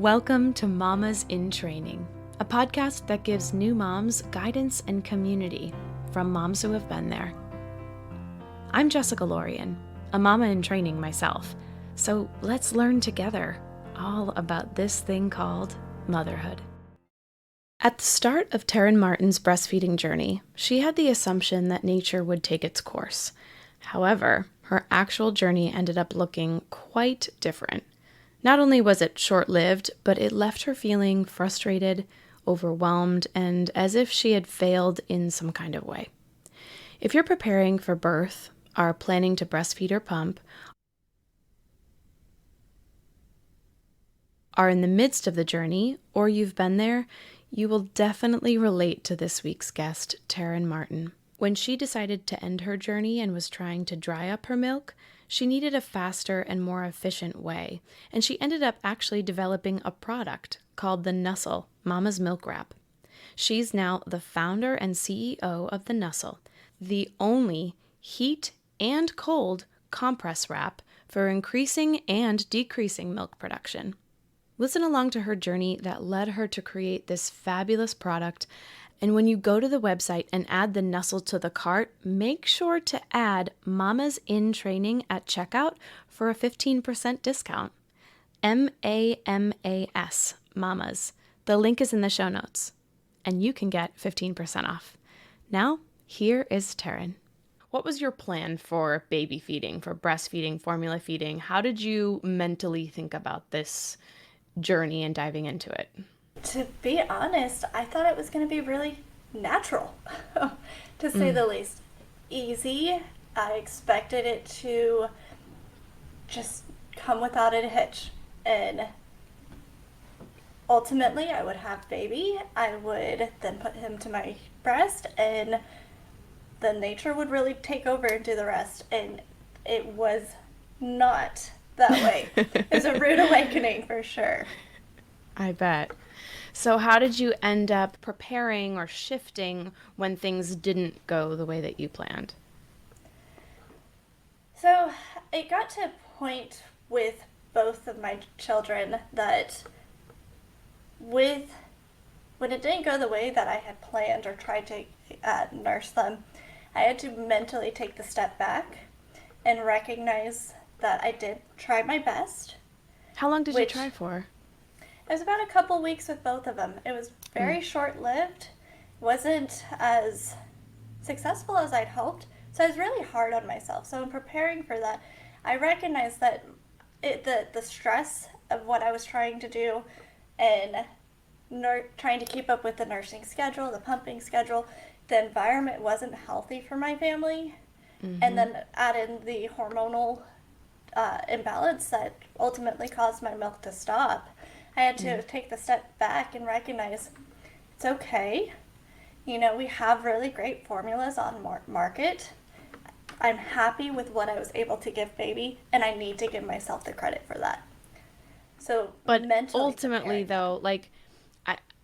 Welcome to Mamas in Training, a podcast that gives new moms guidance and community from moms who have been there. I'm Jessica Lorian, a mama in training myself, so let's learn together all about this thing called motherhood. At the start of Teran Martin's breastfeeding journey, she had the assumption that nature would take its course. However, her actual journey ended up looking quite different. Not only was it short-lived, but it left her feeling frustrated, overwhelmed, and as if she had failed in some kind of way. If you're preparing for birth, are planning to breastfeed or pump, are in the midst of the journey, or you've been there, you will definitely relate to this week's guest, Teran Martin. When she decided to end her journey and was trying to dry up her milk, she needed a faster and more efficient way, and she ended up actually developing a product called the Nustle Mama's Milk Wrap. She's now the founder and CEO of the Nustle, the only heat and cold compress wrap for increasing and decreasing milk production. Listen along to her journey that led her to create this fabulous product. And when you go to the website and add the Nustle to the cart, make sure to add Mamas in Training at checkout for a 15% discount. MAMAS, Mamas. The link is in the show notes, and you can get 15% off. Now, here is Teran. What was your plan for baby feeding, for breastfeeding, formula feeding? How did you mentally think about this journey and diving into it? To be honest, I thought it was going to be really natural, to say the least. Easy. I expected it to just come without a hitch. And ultimately, I would have baby. I would then put him to my breast, and then nature would really take over and do the rest. And it was not that way. It was a rude awakening for sure. I bet. So how did you end up preparing or shifting when things didn't go the way that you planned? So it got to a point with both of my children that when it didn't go the way that I had planned or tried to nurse them, I had to mentally take the step back and recognize that I did try my best. How long did you try for? It was about a couple weeks with both of them. It was very short-lived. Wasn't as successful as I'd hoped. So I was really hard on myself. So in preparing for that, I recognized that the stress of what I was trying to do and trying to keep up with the nursing schedule, the pumping schedule, the environment wasn't healthy for my family. Mm-hmm. And then add in the hormonal imbalance that ultimately caused my milk to stop. I had to take the step back and recognize it's okay. You know, we have really great formulas on market. I'm happy with what I was able to give baby, and I need to give myself the credit for that. So, but ultimately, though,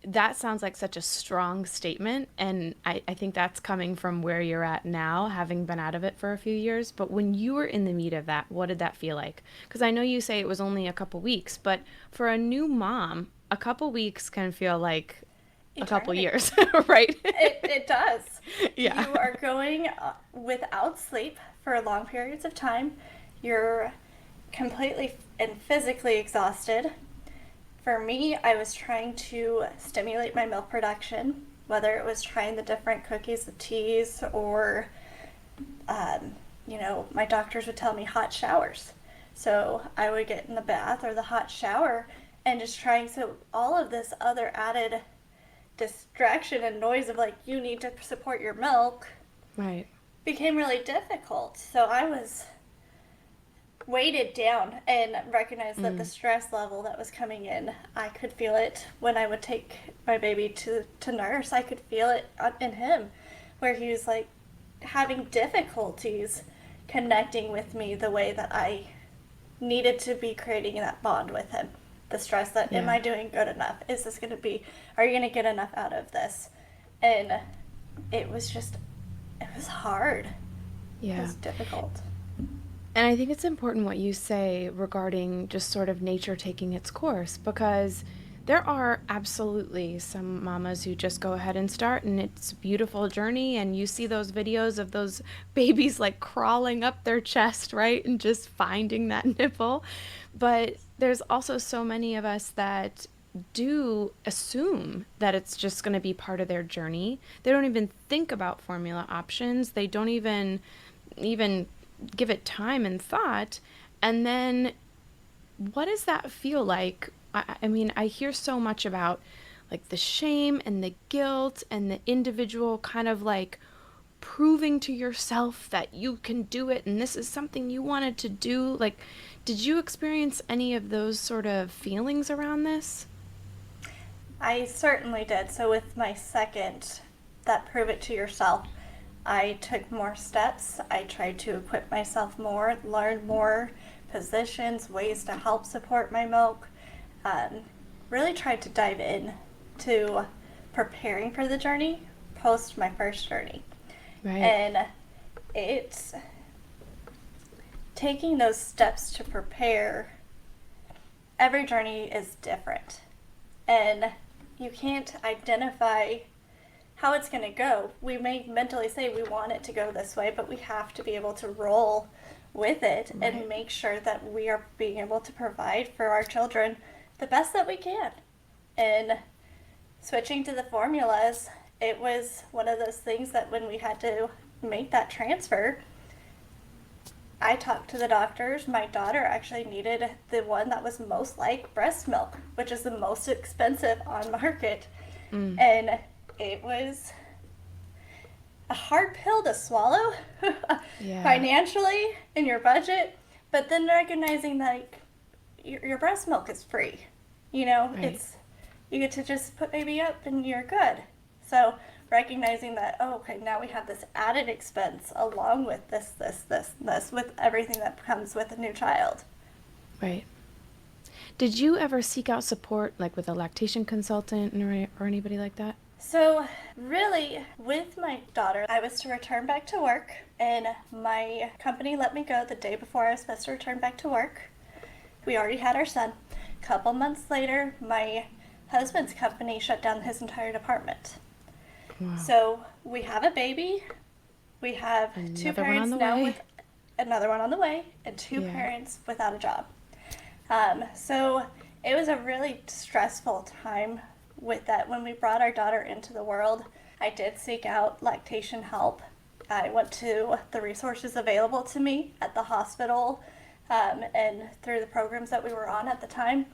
that sounds like such a strong statement, and I think that's coming from where you're at now, having been out of it for a few years. But when you were in the meat of that, what did that feel like? Because I know you say it was only a couple weeks, but for a new mom, a couple weeks can feel like a couple years, right? It does. Yeah. You are going without sleep for long periods of time. You're completely and physically exhausted. For me, I was trying to stimulate my milk production, whether it was trying the different cookies, the teas, or, my doctors would tell me hot showers. So I would get in the bath or the hot shower and just trying, so all of this other added distraction and noise of you need to support your milk became really difficult. So I was weighted down and recognized that the stress level that was coming in, I could feel it when I would take my baby to nurse. I could feel it in him, where he was having difficulties connecting with me the way that I needed to be creating that bond with him. The stress that, am I doing good enough? Is this going to be, are you going to get enough out of this? And it was hard. Yeah. It was difficult. And I think it's important what you say regarding just sort of nature taking its course, because there are absolutely some mamas who just go ahead and start, and it's a beautiful journey, and you see those videos of those babies like crawling up their chest, right, and just finding that nipple. But there's also so many of us that do assume that it's just going to be part of their journey. They don't even think about formula options. They don't even give it time and thought. And then what does that feel like? I mean, I hear so much about like the shame and the guilt and the individual kind of like proving to yourself that you can do it and this is something you wanted to do. Like, did you experience any of those sort of feelings around this? I certainly did. So with my second, that prove it to yourself, I took more steps. I tried to equip myself more, learn more positions, ways to help support my milk. Really tried to dive in to preparing for the journey post my first journey. Right. And it's taking those steps to prepare. Every journey is different. And you can't identify how it's going to go. We may mentally say we want it to go this way, but we have to be able to roll with it and make sure that we are being able to provide for our children the best that we can. And switching to the formulas, it was one of those things that when we had to make that transfer, I talked to the doctors. My daughter actually needed the one that was most like breast milk, which is the most expensive on market. And it was a hard pill to swallow financially in your budget, but then recognizing that your breast milk is free. You know, it's, you get to just put baby up and you're good. So recognizing that, oh, okay, now we have this added expense along with this, with everything that comes with a new child. Right. Did you ever seek out support, like with a lactation consultant or anybody like that? So really, with my daughter, I was to return back to work, and my company let me go the day before I was supposed to return back to work. We already had our son. A couple months later, my husband's company shut down his entire department. Wow. So we have a baby. We have two parents now with another one on the way, and two parents without a job. So it was a really stressful time with that. When we brought our daughter into the world, I did seek out lactation help. I went to the resources available to me at the hospital and through the programs that we were on at the time.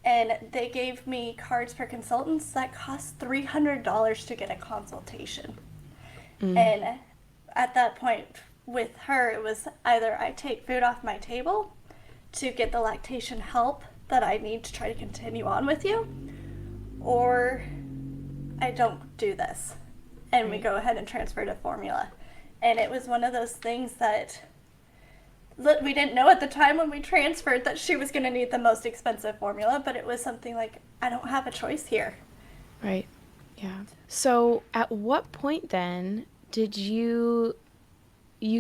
And they gave me cards for consultants that cost $300 to get a consultation. And at that point with her, it was either I take food off my table to get the lactation help that I need to try to continue on with you, or I don't do this. And we go ahead and transfer to formula. And it was one of those things that we didn't know at the time when we transferred that she was going to need the most expensive formula, but it was something like, I don't have a choice here. Right. Yeah. So at what point then did you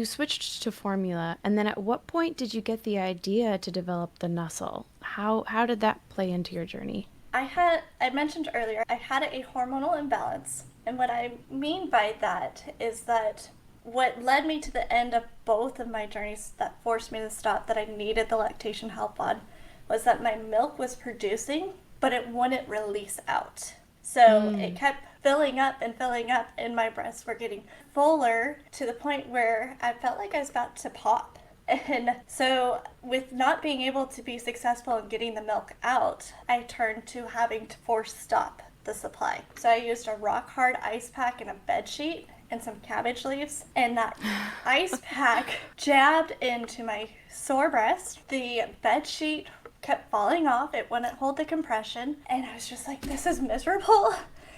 switched to formula, and then at what point did you get the idea to develop the Nustle? How did that play into your journey? I mentioned earlier, I had a hormonal imbalance. And what I mean by that is that what led me to the end of both of my journeys that forced me to stop, that I needed the lactation help on, was that my milk was producing, but it wouldn't release out. So it kept filling up, and my breasts were getting fuller to the point where I felt like I was about to pop. And so with not being able to be successful in getting the milk out, I turned to having to force stop the supply. So I used a rock hard ice pack and a bedsheet and some cabbage leaves, and that ice pack jabbed into my sore breast. The bedsheet kept falling off. It wouldn't hold the compression, and I was just like, this is miserable.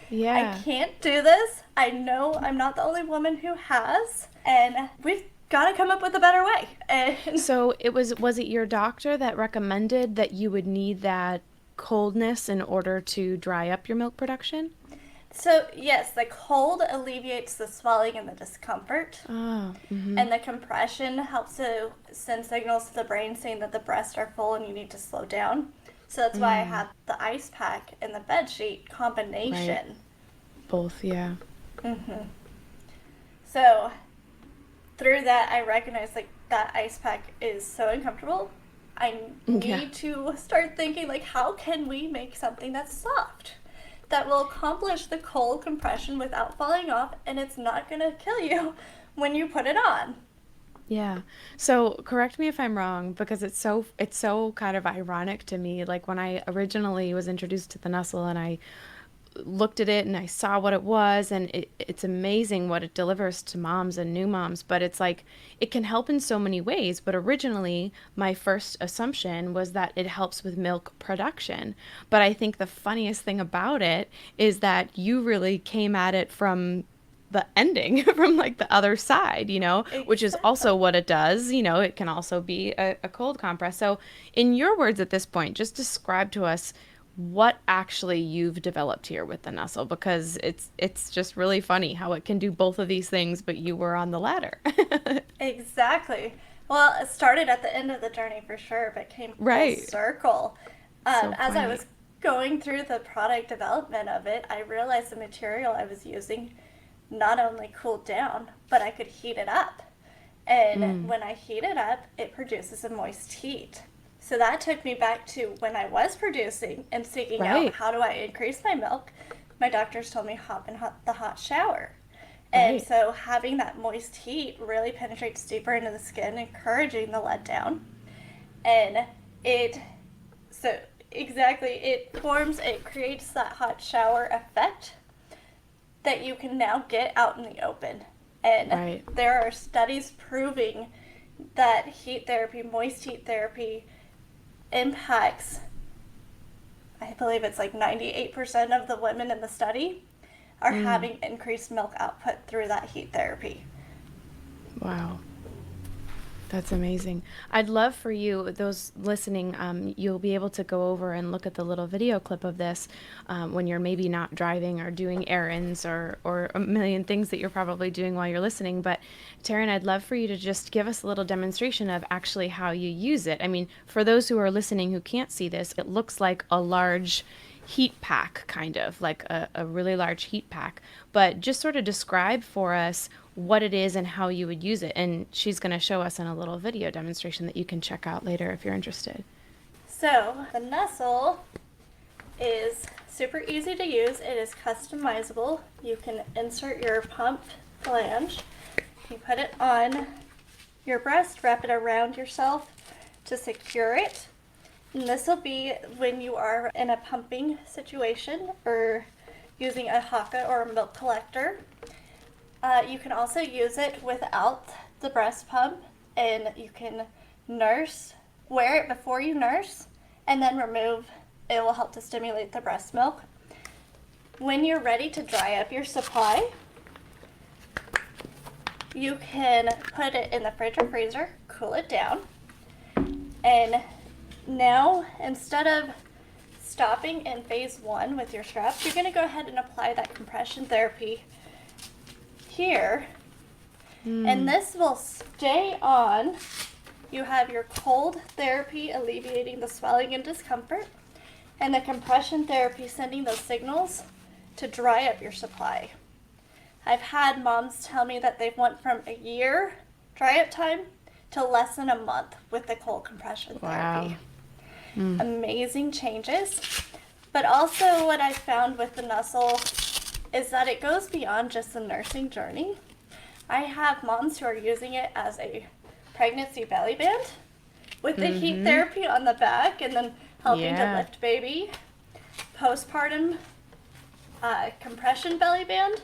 Yeah. I can't do this. I know I'm not the only woman who has, and we've got to come up with a better way. And so was it your doctor that recommended that you would need that coldness in order to dry up your milk production? So, yes, the cold alleviates the swelling and the discomfort. Oh, mm-hmm. And the compression helps to send signals to the brain saying that the breasts are full and you need to slow down. So that's why I have the ice pack and the bed sheet combination. Right. Both, yeah. Mm-hmm. So through that, I recognize like that ice pack is so uncomfortable. I need to start thinking like, how can we make something that's soft, that will accomplish the cold compression without falling off, and it's not going to kill you when you put it on. Yeah. So correct me if I'm wrong, because it's so kind of ironic to me. Like when I originally was introduced to the Nustle and I looked at it and I saw what it was, and it's amazing what it delivers to moms and new moms, but it's like it can help in so many ways. But originally my first assumption was that it helps with milk production. But I think the funniest thing about it is that you really came at it from the ending, from like the other side, which is also what it does. It can also be a cold compress. So in your words at this point, just describe to us what actually you've developed here with the Nustle, because it's just really funny how it can do both of these things, but you were on the latter. Exactly. Well, it started at the end of the journey for sure, but came full circle. As I was going through the product development of it, I realized the material I was using not only cooled down, but I could heat it up. And when I heat it up, it produces a moist heat. So that took me back to when I was producing and seeking out how do I increase my milk. My doctors told me hop in the hot shower. And so having that moist heat really penetrates deeper into the skin, encouraging the letdown. And it creates that hot shower effect that you can now get out in the open. And there are studies proving that heat therapy, moist heat therapy, impacts, I believe it's like 98% of the women in the study are having increased milk output through that heat therapy. Wow. That's amazing. I'd love for you, those listening, you'll be able to go over and look at the little video clip of this when you're maybe not driving or doing errands or a million things that you're probably doing while you're listening. But Teran, I'd love for you to just give us a little demonstration of actually how you use it. I mean, for those who are listening who can't see this, it looks like a large heat pack, kind of like a really large heat pack. But just sort of describe for us what it is and how you would use it. And she's going to show us in a little video demonstration that you can check out later if you're interested. So the Nustle is super easy to use. It is customizable. You can insert your pump flange. You put it on your breast, wrap it around yourself to secure it. And this will be when you are in a pumping situation or using a haka or a milk collector. You can also use it without the breast pump, and you can wear it before you nurse, and then remove. It will help to stimulate the breast milk. When you're ready to dry up your supply, you can put it in the fridge or freezer, cool it down, and now instead of stopping in phase 1 with your straps, you're going to go ahead and apply that compression therapy here, and this will stay on. You have your cold therapy alleviating the swelling and discomfort, and the compression therapy sending those signals to dry up your supply. I've had moms tell me that they've went from a year dry up time to less than a month with the cold compression therapy. Amazing changes. But also what I found with the Nustle is that it goes beyond just the nursing journey. I have moms who are using it as a pregnancy belly band with the heat therapy on the back and then helping to lift baby. Postpartum compression belly band,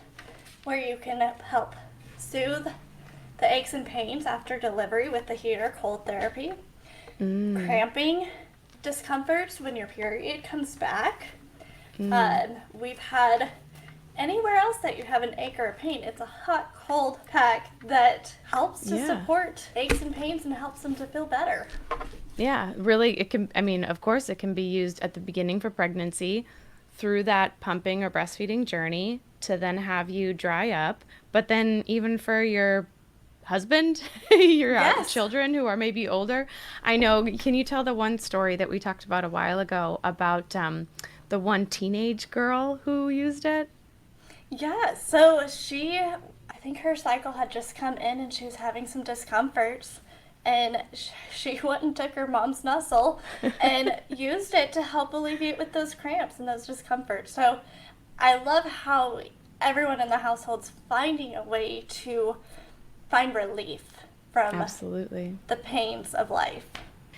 where you can help soothe the aches and pains after delivery with the heat or cold therapy. Cramping discomforts when your period comes back. We've had anywhere else that you have an ache or a pain, it's a hot, cold pack that helps to support aches and pains and helps them to feel better. Yeah, really, it can, I mean, of course, it can be used at the beginning for pregnancy, through that pumping or breastfeeding journey to then have you dry up, but then even for your husband, your Yes. children who are maybe older. I know, can you tell the one story that we talked about a while ago about the one teenage girl who used it? Yeah, so I think her cycle had just come in and she was having some discomforts. And she went and took her mom's Nustle and used it to help alleviate with those cramps and those discomforts. So I love how everyone in the household's finding a way to find relief from Absolutely. the pains of life.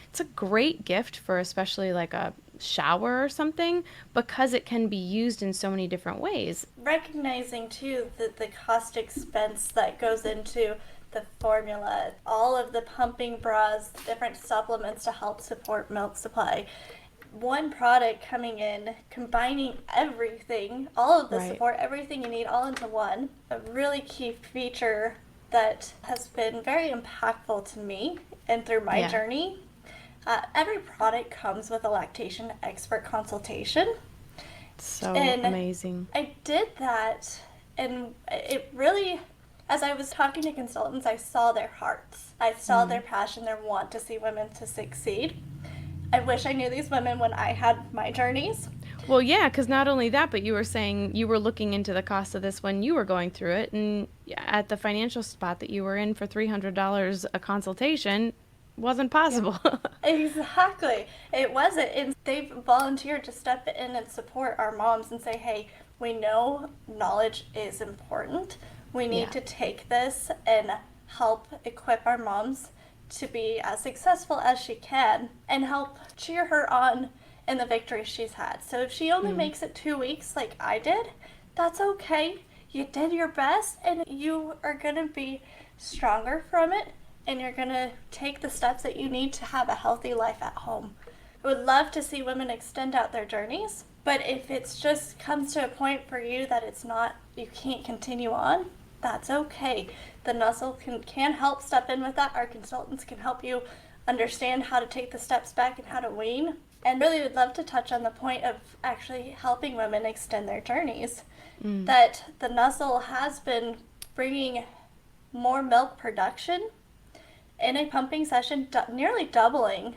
It's a great gift for especially like a shower or something because it can be used in so many different ways. Recognizing too that the cost expense that goes into the formula, all of the pumping bras, different supplements to help support milk supply. One product coming in, combining everything, all of the support, everything you need all into one. A really key feature that has been very impactful to me and through my journey. Every product comes with a lactation expert consultation. So amazing. I did that, and it really, as I was talking to consultants, I saw their hearts. I saw their passion, their want to see women to succeed. I wish I knew these women when I had my journeys. Well, yeah, because not only that, but you were saying you were looking into the cost of this when you were going through it, and at the financial spot that you were in for $300 a consultation wasn't possible. Yeah. Exactly. It wasn't. And they've volunteered to step in and support our moms and say, hey, we know knowledge is important. We need to take this and help equip our moms to be as successful as she can and help cheer her on in the victories she's had. So if she only makes it 2 weeks like I did, that's okay. You did your best and you are going to be stronger from it and you're going to take the steps that you need to have a healthy life at home. I would love to see women extend out their journeys, but if it's just comes to a point for you that it's not, you can't continue on, that's okay. The Nustle can help step in with that. Our consultants can help you understand how to take the steps back and how to wean. And really would love to touch on the point of actually helping women extend their journeys. That the Nustle has been bringing more milk production in a pumping session, nearly doubling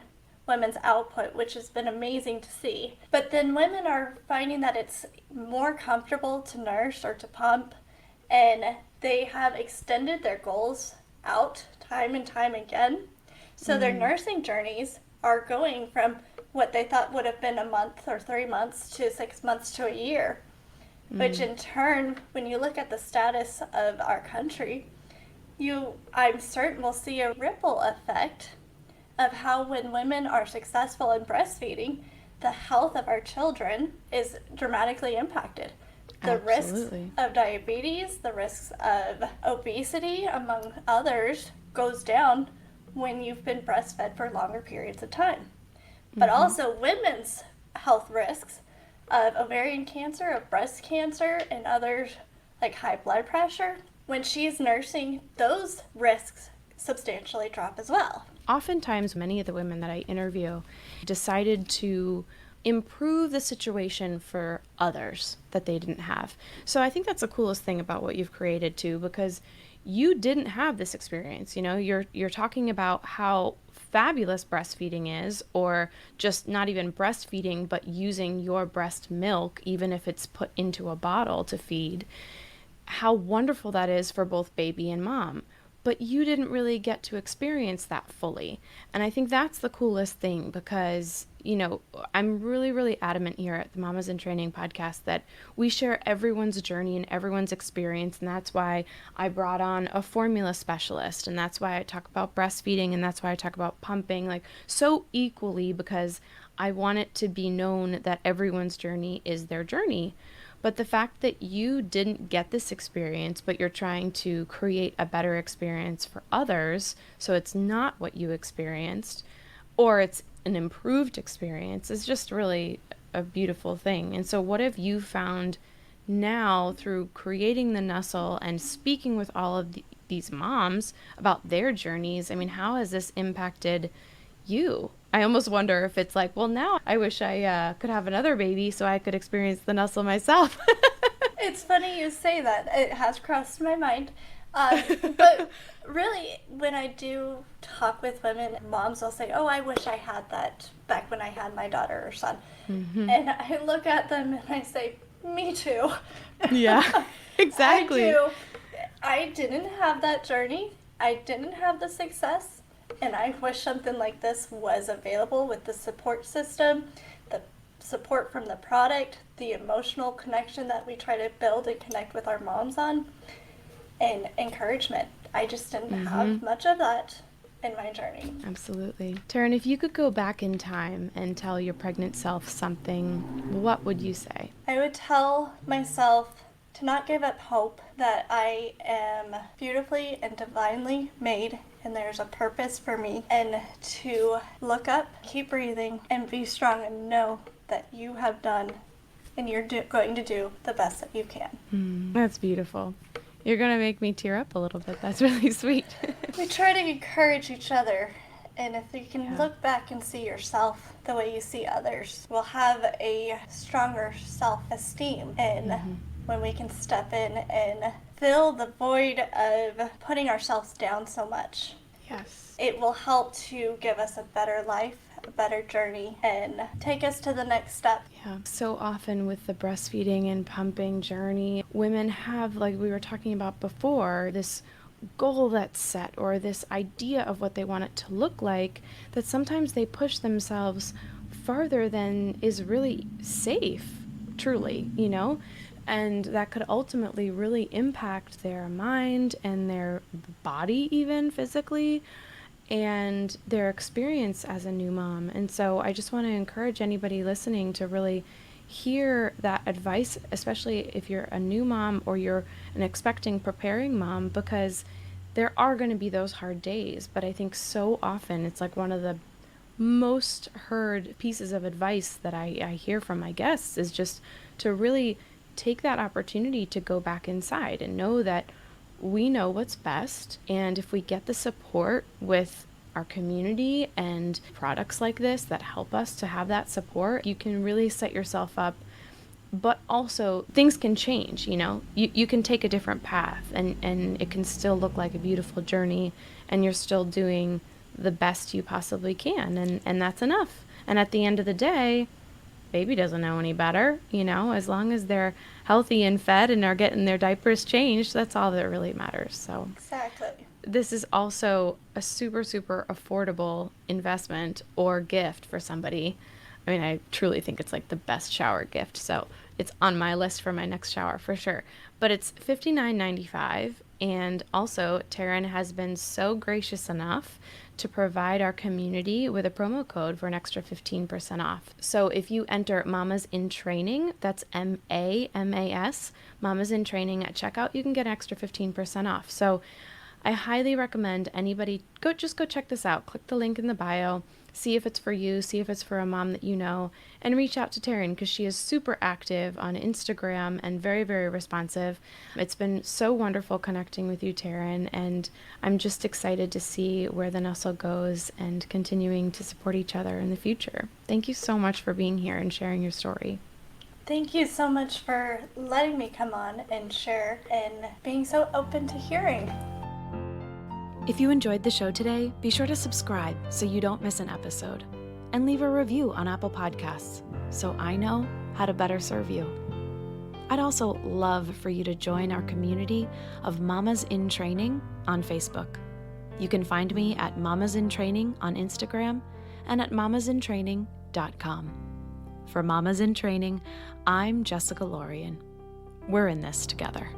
women's output, which has been amazing to see. But then women are finding that it's more comfortable to nurse or to pump, and they have extended their goals out time and time again. So their nursing journeys are going from what they thought would have been a month or 3 months to 6 months to a year, which in turn, when you look at the status of our country, I'm certain will see a ripple effect of how when women are successful in breastfeeding, the health of our children is dramatically impacted. The risks of diabetes, the risks of obesity, among others, goes down when you've been breastfed for longer periods of time. But also women's health risks of ovarian cancer, of breast cancer, and others like high blood pressure. When she's nursing, those risks substantially drop as well. Oftentimes, many of the women that I interview decided to improve the situation for others that they didn't have. So I think that's the coolest thing about what you've created too, because you didn't have this experience. You know, you're talking about how fabulous breastfeeding is, or just not even breastfeeding, but using your breast milk, even if it's put into a bottle to feed, how wonderful that is for both baby and mom. But you didn't really get to experience that fully. And I think that's the coolest thing because, you know, I'm really, really adamant here at the Mamas in Training podcast that we share everyone's journey and everyone's experience. And that's why I brought on a formula specialist. And that's why I talk about breastfeeding. And that's why I talk about pumping, like so equally, because I want it to be known that everyone's journey is their journey. But the fact that you didn't get this experience, but you're trying to create a better experience for others, so it's not what you experienced, or it's an improved experience, is just really a beautiful thing. And so what have you found now through creating the Nustle and speaking with all of these moms about their journeys? I mean, how has this impacted you? I almost wonder if it's like, well, now I wish I could have another baby so I could experience the Nustle myself. It's funny you say that. It has crossed my mind. But really, when I do talk with women, moms will say, oh, I wish I had that back when I had my daughter or son. Mm-hmm. And I look at them and I say, me too. Yeah, exactly. I do. I didn't have that journey. I didn't have the success. And I wish something like this was available with the support system, the support from the product, the emotional connection that we try to build and connect with our moms on, and encouragement. I just didn't have much of that in my journey. Absolutely. Teran, if you could go back in time and tell your pregnant self something, what would you say? I would tell myself to not give up hope, that I am beautifully and divinely made and there's a purpose for me, and to look up, keep breathing, and be strong and know that you have done and you're going to do the best that you can. That's beautiful. You're going to make me tear up a little bit. That's really sweet. We try to encourage each other, and if you can look back and see yourself the way you see others, we'll have a stronger self-esteem. And when we can step in and fill the void of putting ourselves down so much, Yes. it will help to give us a better life, a better journey, and take us to the next step. Yeah. So often with the breastfeeding and pumping journey, women have, like we were talking about before, this goal that's set or this idea of what they want it to look like, that sometimes they push themselves farther than is really safe, truly, you know? And that could ultimately really impact their mind and their body, even physically, and their experience as a new mom. And so I just want to encourage anybody listening to really hear that advice, especially if you're a new mom or you're an expecting, preparing mom, because there are going to be those hard days. But I think so often it's like one of the most heard pieces of advice that I hear from my guests is just to really take that opportunity to go back inside and know that we know what's best. And if we get the support with our community and products like this that help us to have that support, you can really set yourself up. But also things can change, you know, you can take a different path and it can still look like a beautiful journey and you're still doing the best you possibly can. And that's enough. And at the end of the day, baby doesn't know any better, you know, as long as they're healthy and fed and are getting their diapers changed, that's all that really matters. So Exactly. this is also a super, super affordable investment or gift for somebody. I mean, I truly think it's like the best shower gift. So it's on my list for my next shower for sure. But it's $59.95. And also, Teran has been so gracious enough to provide our community with a promo code for an extra 15% off. So if you enter Mamas in Training, that's MAMAS, Mamas in Training at checkout, you can get an extra 15% off. So I highly recommend anybody go check this out. Click the link in the bio, see if it's for you, see if it's for a mom that you know, and reach out to Teran because she is super active on Instagram and very, very responsive. It's been so wonderful connecting with you, Teran, and I'm just excited to see where the Nustle goes and continuing to support each other in the future. Thank you so much for being here and sharing your story. Thank you so much for letting me come on and share and being so open to hearing. If you enjoyed the show today, be sure to subscribe so you don't miss an episode. And leave a review on Apple Podcasts so I know how to better serve you. I'd also love for you to join our community of Mamas in Training on Facebook. You can find me at Mamas in Training on Instagram and at mamasintraining.com. For Mamas in Training, I'm Jessica Lorian. We're in this together.